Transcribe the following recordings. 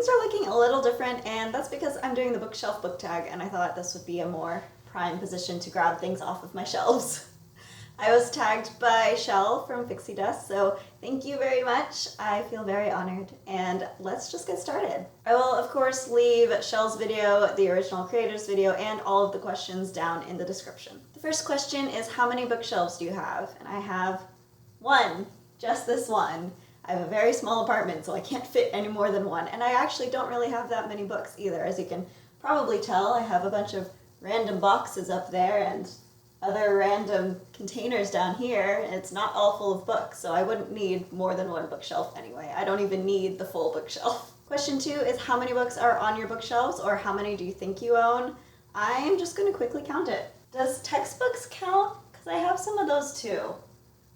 things are looking a little different, and that's because I'm doing the bookshelf book tag, and I thought this would be a more prime position to grab things off of my shelves. I was tagged by Shell from Fixie Dust, so thank you very much. I feel very honored, and let's just get started. I will, of course, leave Shell's video, the original creator's video, and all of the questions down in the description. The first question is, how many bookshelves do you have? And I have one, just this one. I have a very small apartment, so I can't fit any more than one, and I actually don't really have that many books either. As you can probably tell, I have a bunch of random boxes up there and other random containers down here. It's not all full of books, so I wouldn't need more than one bookshelf anyway. I don't even need the full bookshelf. Question 2 is, how many books are on your bookshelves, or how many do you think you own? I'm just going to quickly count it. Does textbooks count? Because I have some of those too.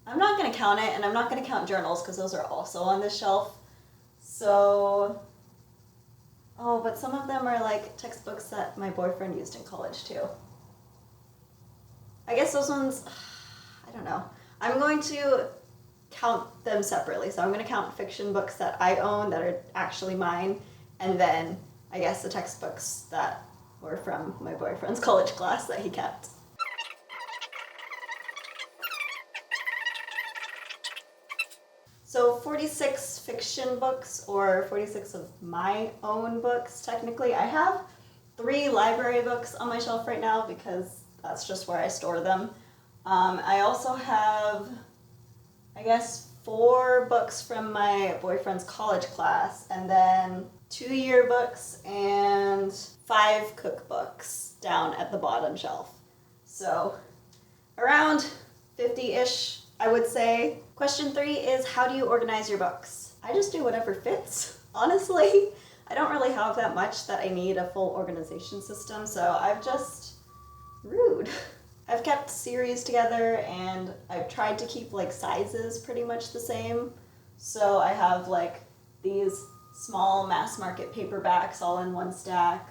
I'm not going to count it, and I'm not going to count journals because those are also on this shelf. So, oh, but some of them are like textbooks that my boyfriend used in college too. I guess those ones, I don't know. I'm going to count them separately. So I'm going to count fiction books that I own that are actually mine, and then I guess the textbooks that were from my boyfriend's college class that he kept. So 46 fiction books, or 46 of my own books, technically. I have 3 library books on my shelf right now because that's just where I store them. I also have, I guess, 4 books from my boyfriend's college class, and then 2 yearbooks and 5 cookbooks down at the bottom shelf. So around 50-ish, I would say. Question 3 is, how do you organize your books? I just do whatever fits, honestly. I don't really have that much that I need a full organization system, so I've just rude. I've kept series together, and I've tried to keep like sizes pretty much the same. So I have like these small mass market paperbacks all in one stack,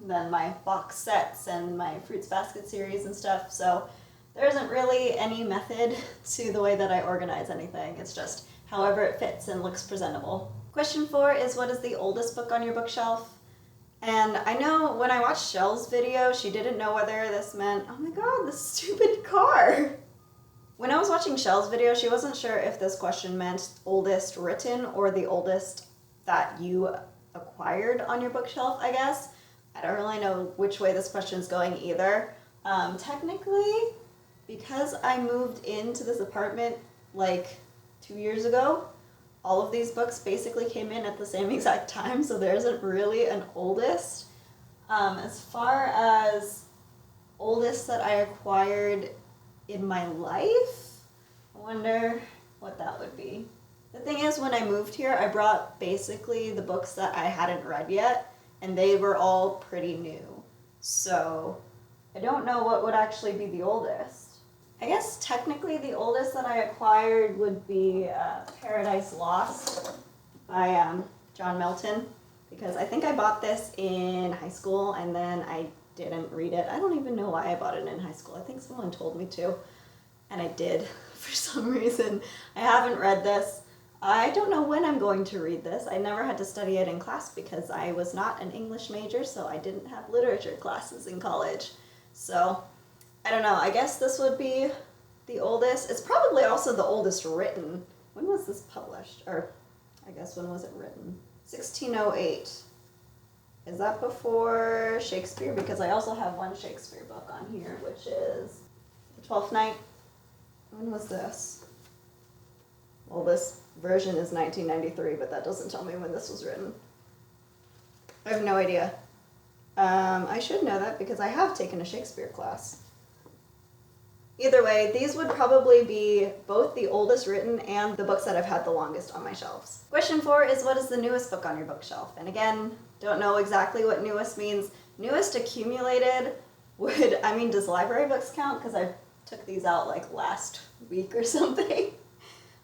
then my box sets and my fruits basket series and stuff. So there isn't really any method to the way that I organize anything. It's just however it fits and looks presentable. Question 4 is, what is the oldest book on your bookshelf? And I know when I watched Shell's video, she didn't know whether this meant, oh my god, this stupid car. When I was watching Shell's video, she wasn't sure if this question meant oldest written or the oldest that you acquired on your bookshelf, I guess. I don't really know which way this question's going either. Technically, because I moved into this apartment like 2 years ago, all of these books basically came in at the same exact time, so there isn't really an oldest. As far as oldest that I acquired in my life, I wonder what that would be. The thing is, when I moved here, I brought basically the books that I hadn't read yet, and they were all pretty new. So I don't know what would actually be the oldest. I guess technically the oldest that I acquired would be Paradise Lost by John Milton, because I think I bought this in high school and then I didn't read it. I don't even know why I bought it in high school. I think someone told me to, and I did for some reason. I haven't read this. I don't know when I'm going to read this. I never had to study it in class because I was not an English major, so I didn't have literature classes in college. So I don't know, I guess this would be the oldest. It's probably also the oldest written. When was this published? Or, I guess, when was it written? 1608. Is that before Shakespeare? Because I also have one Shakespeare book on here, which is The Twelfth Night. When was this? Well, this version is 1993, but that doesn't tell me when this was written. I have no idea. I should know that because I have taken a Shakespeare class. Either way, these would probably be both the oldest written and the books that I've had the longest on my shelves. Question 4 is, what is the newest book on your bookshelf? And again, don't know exactly what newest means. Newest accumulated would, I mean, does library books count? Because I took these out like last week or something.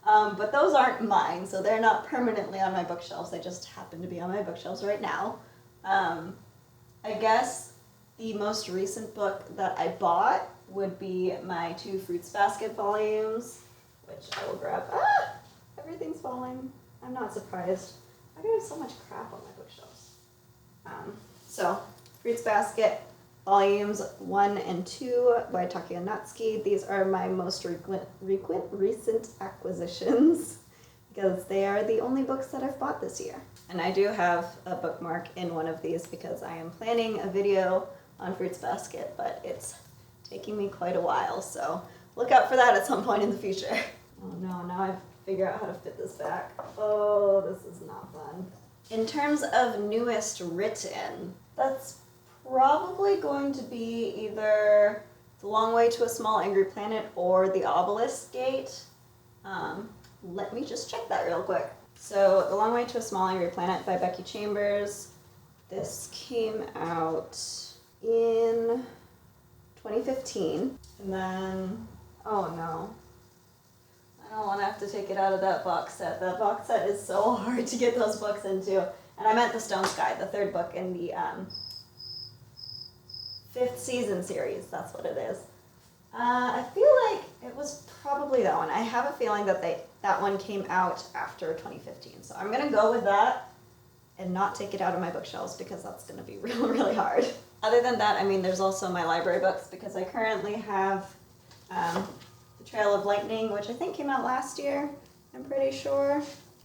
But those aren't mine, so they're not permanently on my bookshelves. They just happen to be on my bookshelves right now. I guess the most recent book that I bought would be my 2 Fruits Basket volumes, which I will grab. Ah! Everything's falling. I'm not surprised. I have so much crap on my bookshelf. So, Fruits Basket, volumes 1 and 2 by Takia Natsuki. These are my most recent acquisitions because they are the only books that I've bought this year. And I do have a bookmark in one of these because I am planning a video on Fruits Basket, but it's taking me quite a while, so look out for that at some point in the future. Oh no, now I've figured out how to fit this back. Oh, this is not fun. In terms of newest written, that's probably going to be either The Long Way to a Small Angry Planet or The Obelisk Gate. Let me just check that real quick. So, The Long Way to a Small Angry Planet by Becky Chambers. This came out in 2015. And then, oh no. I don't want to have to take it out of that box set. That box set is so hard to get those books into. And I meant The Stone Sky, the third book in the 5th season series. That's what it is. I feel like it was probably that one. I have a feeling that that one came out after 2015. So I'm going to go with that and not take it out of my bookshelves because that's going to be really, really hard. Other than that, I mean, there's also my library books because I currently have The Trail of Lightning, which I think came out last year, I'm pretty sure.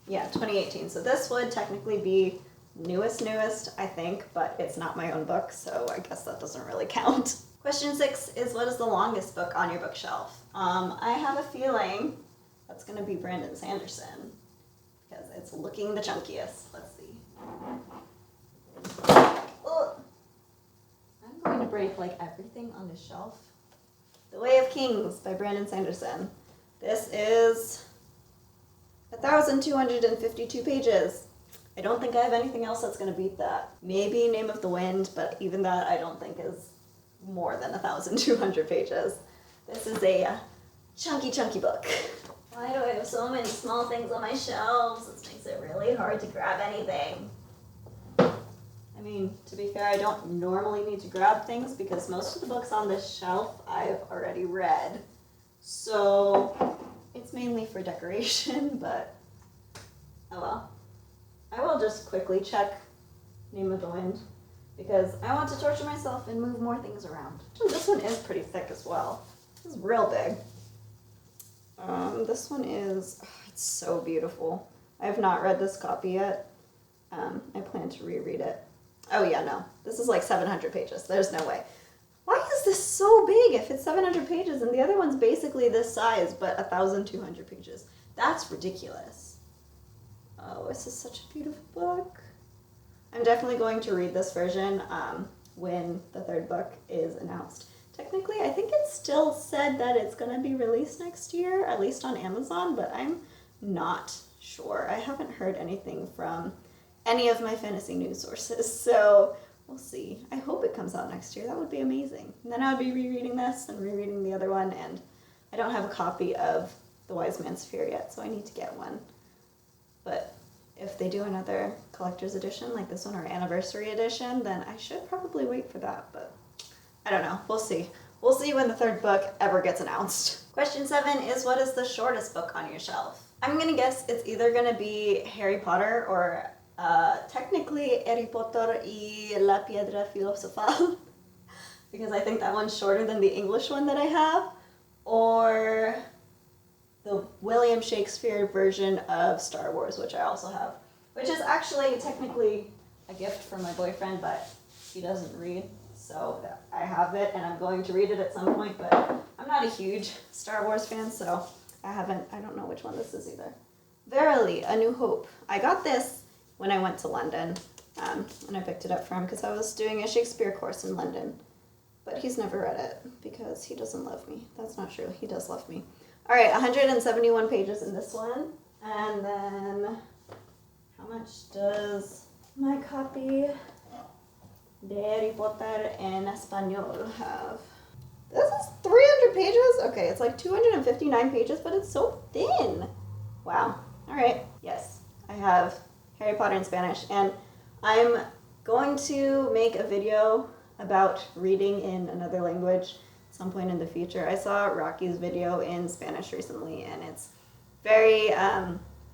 Yeah, 2018. So this would technically be newest, I think, but it's not my own book, so I guess that doesn't really count. Question 6 is, what is the longest book on your bookshelf? I have a feeling that's going to be Brandon Sanderson because it's looking the chunkiest. Let's see. Ugh. I'm going to break like everything on this shelf. The Way of Kings by Brandon Sanderson. This is 1,252 pages. I don't think I have anything else that's going to beat that. Maybe Name of the Wind, but even that I don't think is more than 1,200 pages. This is a chunky book. Why do I have so many small things on my shelves? This makes it really hard to grab anything. I mean, to be fair, I don't normally need to grab things because most of the books on this shelf I've already read. So it's mainly for decoration, but oh well. I will just quickly check Name of the Wind because I want to torture myself and move more things around. This one is pretty thick as well. This is real big. This one is, it's so beautiful. I have not read this copy yet. I plan to reread it. Oh yeah, no. This is like 700 pages. There's no way. Why is this so big if it's 700 pages and the other one's basically this size but 1,200 pages? That's ridiculous. Oh, this is such a beautiful book. I'm definitely going to read this version when the third book is announced. Technically, I think it's still said that it's going to be released next year, at least on Amazon, but I'm not sure. I haven't heard anything from any of my fantasy news sources, so we'll see. I hope it comes out next year. That would be amazing. And then I would be rereading this and rereading the other one, and I don't have a copy of The Wise Man's Fear yet, so I need to get one. But if they do another collector's edition like this one or anniversary edition, then I should probably wait for that, but I don't know. We'll see. We'll see when the third book ever gets announced. Question 7 is, what is the shortest book on your shelf? I'm going to guess it's either going to be Harry Potter or technically Harry Potter y la Piedra Filosofal because I think that one's shorter than the English one that I have, or the William Shakespeare version of Star Wars, which I also have, which is actually technically a gift from my boyfriend, but he doesn't read, so I have it and I'm going to read it at some point, but I'm not a huge Star Wars fan, so I don't know which one this is either. Verily, A New Hope. I got this when I went to London, and I picked it up for him because I was doing a Shakespeare course in London, but he's never read it because he doesn't love me. That's not true. He does love me. All right, 171 pages in this one. And then how much does my copy de Harry Potter en Español have? This is 300 pages? Okay, it's like 259 pages, but it's so thin. Wow. All right. Yes, I have Harry Potter in Spanish, and I'm going to make a video about reading in another language some point in the future. I saw Rocky's video in Spanish recently, and it's very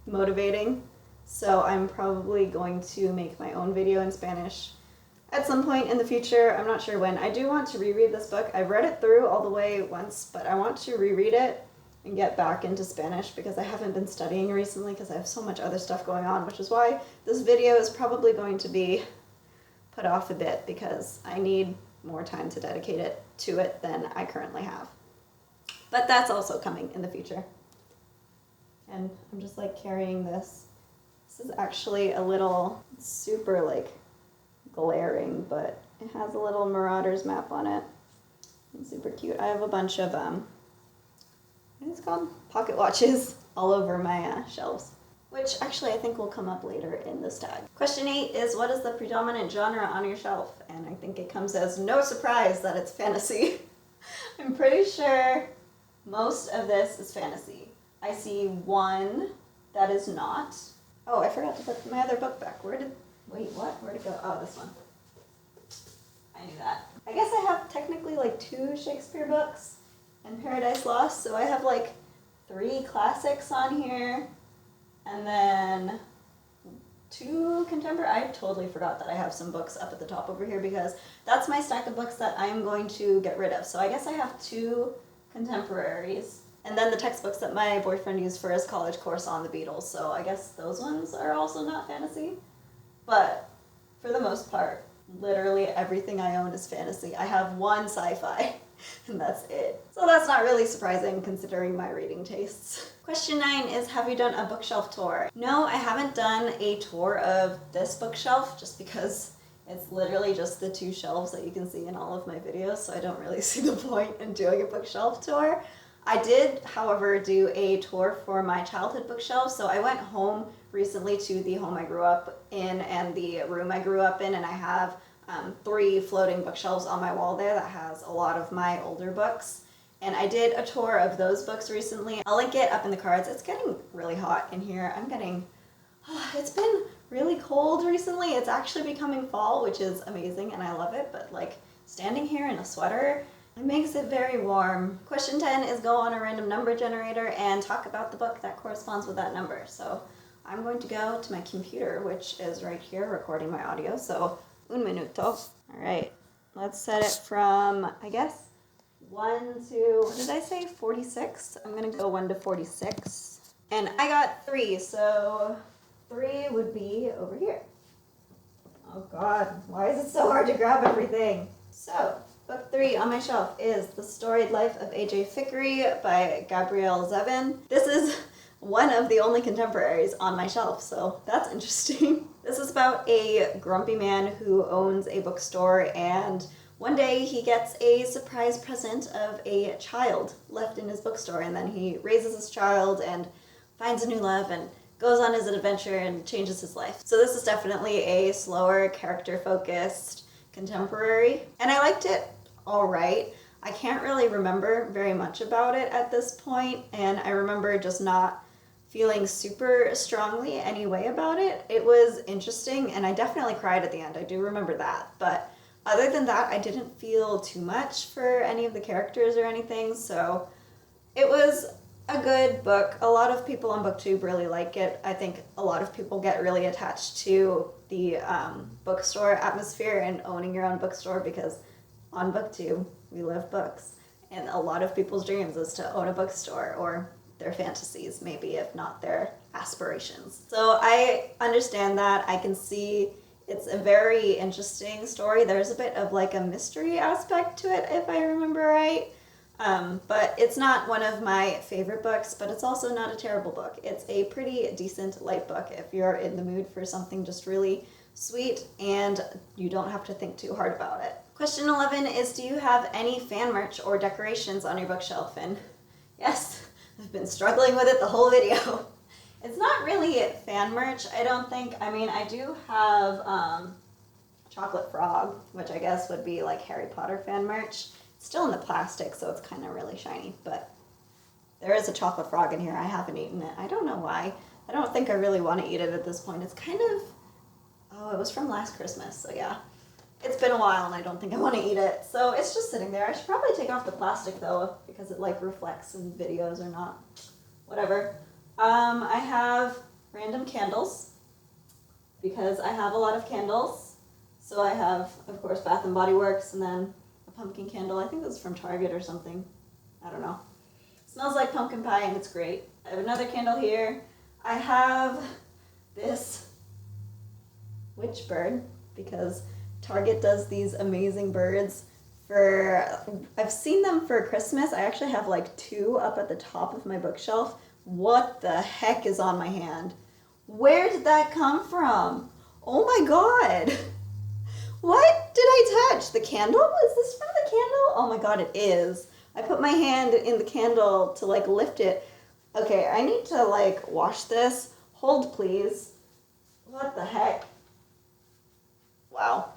motivating, so I'm probably going to make my own video in Spanish at some point in the future. I'm not sure when. I do want to reread this book. I've read it through all the way once, but I want to reread it and get back into Spanish because I haven't been studying recently because I have so much other stuff going on, which is why this video is probably going to be put off a bit because I need more time to dedicate it to it than I currently have. But that's also coming in the future. And I'm just like carrying this. This is actually a little super like glaring, but it has a little Marauders map on it. It's super cute. I have a bunch of what is it called? Pocket watches all over my shelves, which actually I think will come up later in this tag. Question 8 is, what is the predominant genre on your shelf? And I think it comes as no surprise that it's fantasy. I'm pretty sure most of this is fantasy. I see one that is not. Oh, I forgot to put my other book back. Where'd it go? Oh, this one. I knew that. I guess I have technically like 2 Shakespeare books and Paradise Lost, so I have like 3 classics on here, and then 2 contemporary. I totally forgot that I have some books up at the top over here because that's my stack of books that I am going to get rid of. So I guess I have 2 contemporaries, and then the textbooks that my boyfriend used for his college course on the Beatles. So I guess those ones are also not fantasy, but for the most part, literally everything I own is fantasy. I have 1 sci-fi. And that's it. So that's not really surprising considering my reading tastes. Question 9 is, have you done a bookshelf tour? No, I haven't done a tour of this bookshelf just because it's literally just the 2 shelves that you can see in all of my videos, so I don't really see the point in doing a bookshelf tour. I did, however, do a tour for my childhood bookshelf, so I went home recently to the home I grew up in and the room I grew up in, and I have 3 floating bookshelves on my wall there that has a lot of my older books. And I did a tour of those books recently. I'll link it up in the cards. It's getting really hot in here. It's been really cold recently. It's actually becoming fall, which is amazing and I love it, but like standing here in a sweater, it makes it very warm. Question 10 is, go on a random number generator and talk about the book that corresponds with that number. So I'm going to go to my computer, which is right here recording my audio. So un minuto. All right, let's set it from, I guess, 1 to, what did I say, 46? I'm gonna go 1 to 46. And I got 3, so 3 would be over here. Oh God, why is it so hard to grab everything? So, book 3 on my shelf is The Storied Life of A.J. Thickery by Gabrielle Zevin. This is one of the only contemporaries on my shelf, so that's interesting. This is about a grumpy man who owns a bookstore, and one day he gets a surprise present of a child left in his bookstore, and then he raises this child and finds a new love and goes on his adventure and changes his life. So this is definitely a slower, character-focused contemporary, and I liked it all right. I can't really remember very much about it at this point, and I remember just not feeling super strongly anyway about it. It was interesting, and I definitely cried at the end. I do remember that, but other than that, I didn't feel too much for any of the characters or anything, so it was a good book. A lot of people on BookTube really like it. I think a lot of people get really attached to the bookstore atmosphere and owning your own bookstore because on BookTube, we love books. And a lot of people's dreams is to own a bookstore, or their fantasies maybe, if not their aspirations. So I understand that. I can see it's a very interesting story. There's a bit of like a mystery aspect to it, if I remember right. But it's not one of my favorite books, but it's also not a terrible book. It's a pretty decent light book if you're in the mood for something just really sweet and you don't have to think too hard about it. Question 11 is, do you have any fan merch or decorations on your bookshelf? And yes, I've been struggling with it the whole video. It's not really fan merch, I don't think. I mean, I do have Chocolate Frog, which I guess would be like Harry Potter fan merch. It's still in the plastic, so it's kind of really shiny, but there is a chocolate frog in here. I haven't eaten it. I don't know why. I don't think I really want to eat it at this point. It's kind of, oh, it was from last Christmas, so yeah. It's been a while and I don't think I want to eat it. So it's just sitting there. I should probably take off the plastic though, because it like reflects in videos or not. Whatever. I have random candles because I have a lot of candles. So I have, of course, Bath and Body Works, and then a pumpkin candle. I think this is from Target or something. I don't know. It smells like pumpkin pie and it's great. I have another candle here. I have this witch bird because Target does these amazing birds I've seen them for Christmas. I actually have like 2 up at the top of my bookshelf. What the heck is on my hand? Where did that come from? Oh my god. What did I touch? The candle? Is this from the candle? Oh my god, it is. I put my hand in the candle to like lift it. Okay, I need to like wash this. Hold please. What the heck? Wow.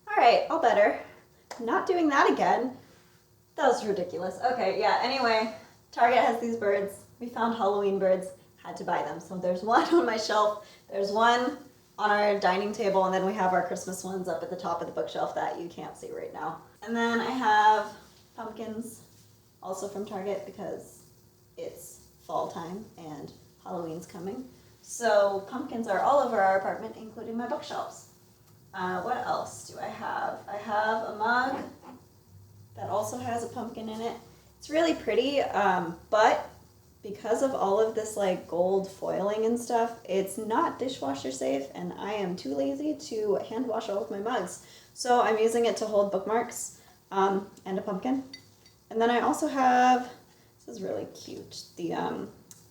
Alright, all better. Not doing that again. That was ridiculous. Okay, yeah, anyway, Target has these birds. We found Halloween birds, had to buy them. So there's one on my shelf, there's one on our dining table, and then we have our Christmas ones up at the top of the bookshelf that you can't see right now. And then I have pumpkins, also from Target because it's fall time and Halloween's coming. So pumpkins are all over our apartment, including my bookshelves. What else do I have? I have a mug that also has a pumpkin in it. It's really pretty, but because of all of this like gold foiling and stuff, it's not dishwasher safe, and I am too lazy to hand wash all of my mugs. So I'm using it to hold bookmarks and a pumpkin. And then I also have, this is really cute, the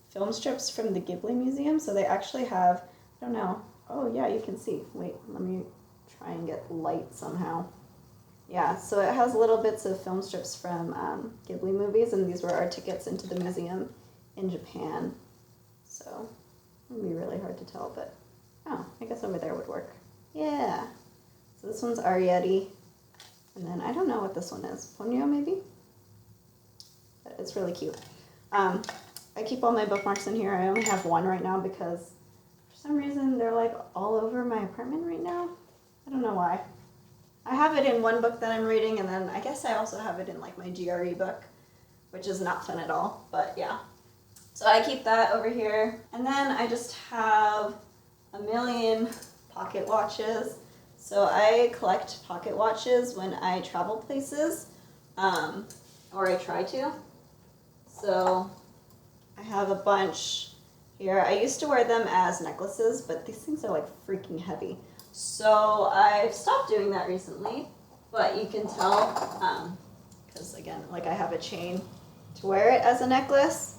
film strips from the Ghibli Museum. So they actually have, I don't know, oh yeah, you can see. Wait, let me try and get light somehow. Yeah, so it has little bits of film strips from Ghibli movies, and these were our tickets into the museum in Japan. So it would be really hard to tell, but oh, I guess over there would work. Yeah. So this one's Ariete, and then I don't know what this one is. Ponyo maybe? But it's really cute. I keep all my bookmarks in here. I only have one right now because for some reason they're like all over my apartment right now. I don't know why. I have it in one book that I'm reading, and then I guess I also have it in like my GRE book, which is not fun at all, but yeah. So I keep that over here. And then I just have a million pocket watches. So I collect pocket watches when I travel places, or I try to. So I have a bunch here. I used to wear them as necklaces, but these things are like freaking heavy. So I've stopped doing that recently, but you can tell, because again, like I have a chain to wear it as a necklace,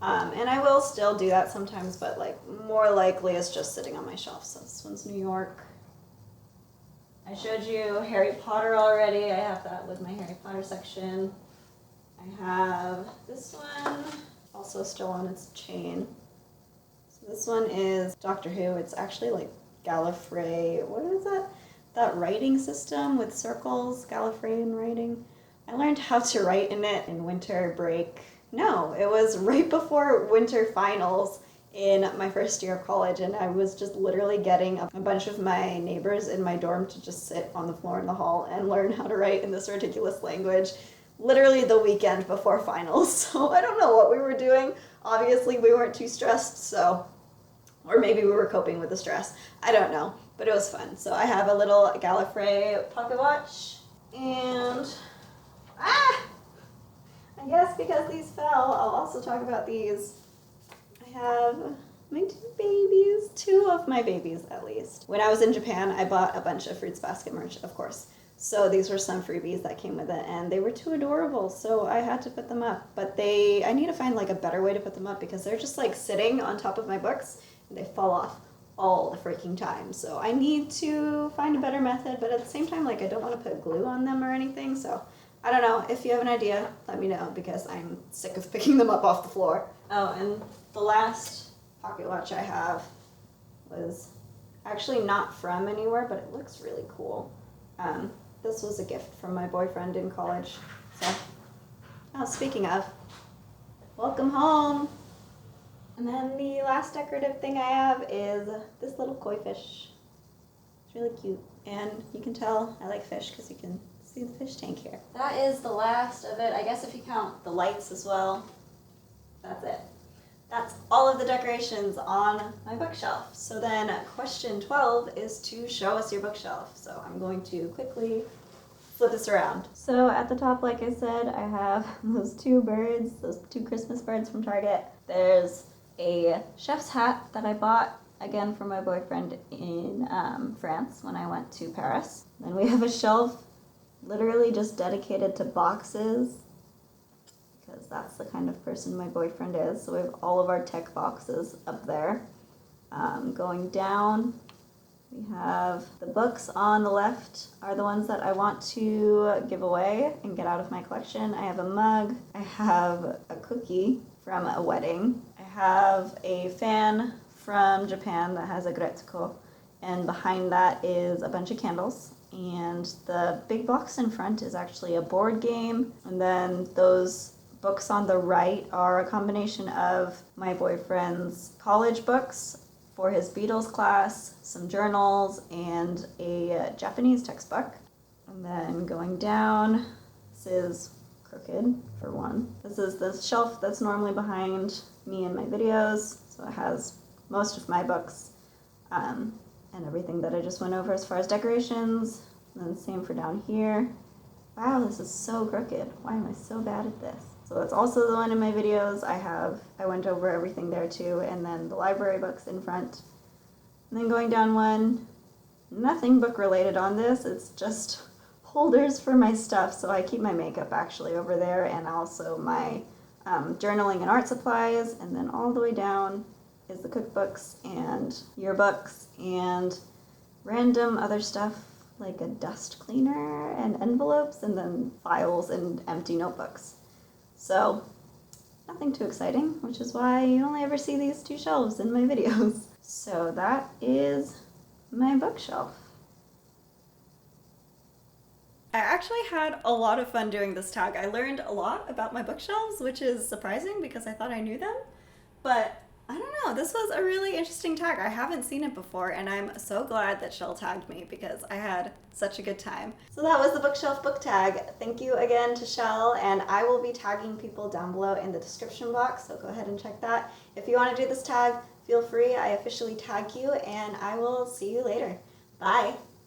and I will still do that sometimes, but like more likely it's just sitting on my shelf. So this one's New York. I showed you Harry Potter already. I have that with my Harry Potter section. I have this one, also still on its chain. So this one is Doctor Who. It's actually like Gallifrey, what is that? That writing system with circles, Gallifreyan writing. I learned how to write in it in winter break. No, it was right before winter finals in my first year of college, and I was just literally getting a bunch of my neighbors in my dorm to just sit on the floor in the hall and learn how to write in this ridiculous language, literally the weekend before finals. So I don't know what we were doing. Obviously we weren't too stressed, so, or maybe we were coping with the stress. I don't know, but it was fun. So I have a little Gallifrey pocket watch, and I guess because these fell, I'll also talk about these. I have my 2 babies, 2 of my babies at least. When I was in Japan, I bought a bunch of Fruits Basket merch, of course. So these were some freebies that came with it, and they were too adorable, so I had to put them up. But I need to find like a better way to put them up because they're just like sitting on top of my books, and they fall off all the freaking time. So I need to find a better method, but at the same time, like I don't want to put glue on them or anything, so I don't know. If you have an idea, let me know because I'm sick of picking them up off the floor. Oh, and the last pocket watch I have was actually not from anywhere, but it looks really cool. This was a gift from my boyfriend in college. So, oh, speaking of, welcome home. And then the last decorative thing I have is this little koi fish. It's really cute. And you can tell I like fish because you can see the fish tank here. That is the last of it. I guess if you count the lights as well, that's it. That's all of the decorations on my bookshelf. So then question 12 is to show us your bookshelf. So I'm going to quickly flip this around. So at the top, like I said, I have those two birds, those two Christmas birds from Target. There's a chef's hat that I bought, again, from my boyfriend in France when I went to Paris. Then we have a shelf literally just dedicated to boxes, because that's the kind of person my boyfriend is. So we have all of our tech boxes up there. Going down, we have the books on the left are the ones that I want to give away and get out of my collection. I have a mug. I have a cookie from a wedding. I have a fan from Japan that has a Gretzko. And behind that is a bunch of candles. And the big box in front is actually a board game. And then those books on the right are a combination of my boyfriend's college books for his Beatles class, some journals, and a Japanese textbook. And then going down, this is crooked for one. This is the shelf that's normally behind me and my videos. So it has most of my books and everything that I just went over as far as decorations. And then same for down here. Wow, this is so crooked. Why am I so bad at this? So that's also the one in my videos. I went over everything there too, and then the library books in front. And then going down one, nothing book related on this. It's just holders for my stuff. So I keep my makeup actually over there, and also my journaling and art supplies. And then all the way down is the cookbooks and yearbooks and random other stuff like a dust cleaner and envelopes, and then files and empty notebooks. So nothing too exciting, which is why you only ever see these two shelves in my videos. So that is my bookshelf. I actually had a lot of fun doing this tag. I learned a lot about my bookshelves, which is surprising because I thought I knew them. But I don't know, this was a really interesting tag. I haven't seen it before, and I'm so glad that Shell tagged me because I had such a good time. So that was the bookshelf book tag. Thank you again to Shell, and I will be tagging people down below in the description box, so go ahead and check that. If you want to do this tag, feel free. I officially tag you, and I will see you later. Bye.